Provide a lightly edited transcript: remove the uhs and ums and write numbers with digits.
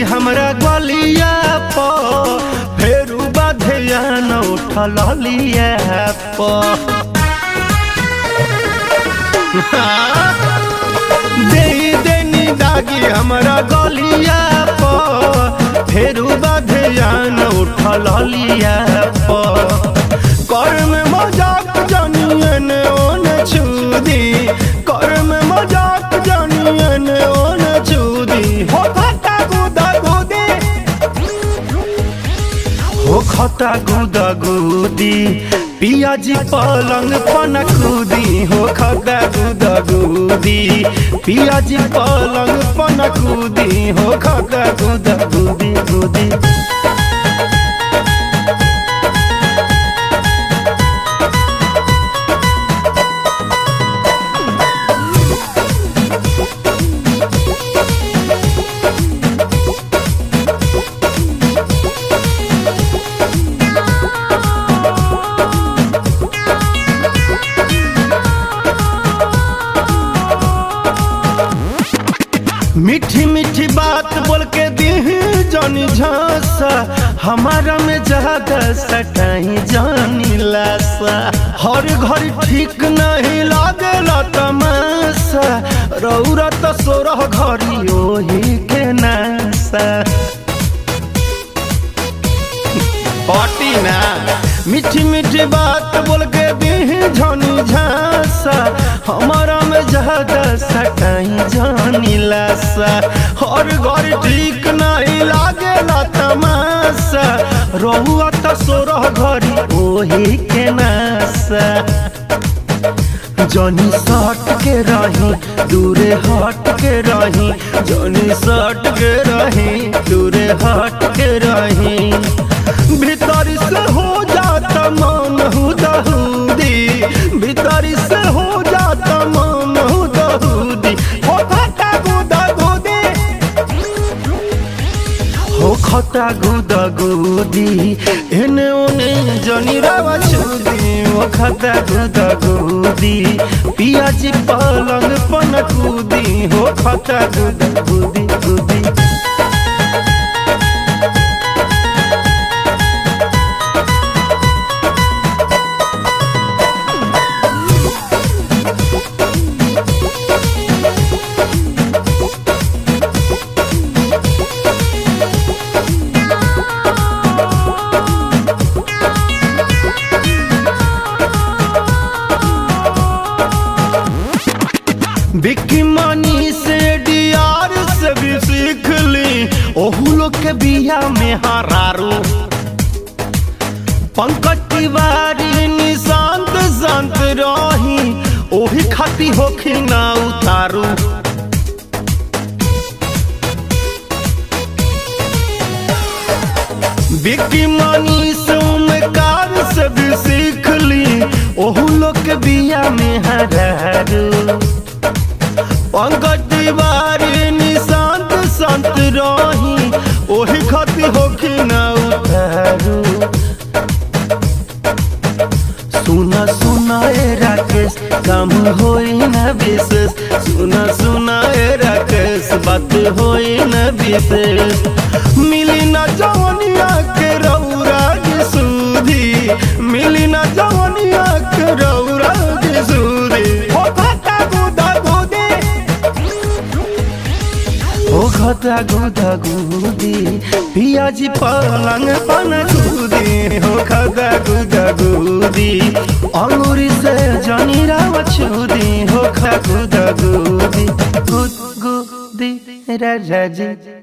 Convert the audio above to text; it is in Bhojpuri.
हमरा गलिया प फेरू बाधिया न उठल लिया प देनी दागी हमरा गलिया प फेरू बाधिया न उठल लिया प कर में मजाक जानियन ओन छुदी कर में मजाक जानियन ओन छुदी हो खता गुदा गुदी हो खता गुदा गुदी पियाजी पलंग पन कूदी हो खता गुदा गुदी पियाजी पलंग पन कूदी हो खता गुदा गुदी गुदी मीठी मीठी बात बोल के दी जानी झांसा हमारा में ज्यादा सटाई जानी लासा हर घर ठीक नहीं लागेला तमाशा रौरा तो सोरह घरी ओही के नासा पाटी ना मीठी मीठी बात बोल के दी जानी झांसा हमारा में ज्यादा सटाई जानी लासा हर घर ठीक नहीं लागेला तमाशा रहुआ तो सोरह घरी ओही के नासा जनी सट के रही दूरे हट के रही जनी सट के रही दूरे हट के रही भीतर से हो जाता मन हुदहुदी भीतर से हो जाता मन हुदहुदी हो खता गुदा गुदी हो खता गुदा गुदी एने ओने जनी रावा छुदी हो खता गुदा गुदी पियाजी पलंग पन कूदी हो खता गुदा गुदी गुदी बिक्की मानी से डियार से भी सीख ली ओहू लोग के बिया में हरारू पंकज तिवारी निशांत शांत रही ओही खाती होखी ना उतारू बिक्की मानी से उमकार से भी सीख ली ओहू लोग के बिया में हरारू पंकज तिवारी निशांत शांत रही ओही खाती होखी ना उतारू सुना सुना ए राकेश काम होई न विशेष सुना सुना ए राकेश बात होई न विशेष मिली न जवनिया के रौरा की सूधी मिली न जवनिया के रौरा की सूधी हो खता गुदा गुदी हो खता गुदा गुदी पियाजी पलंग पन कूदी हो खता गुदा गुदी अंगूरी से जनी रावा छुदी हो खता गुदा गुदी गुद गुदी राजा जी।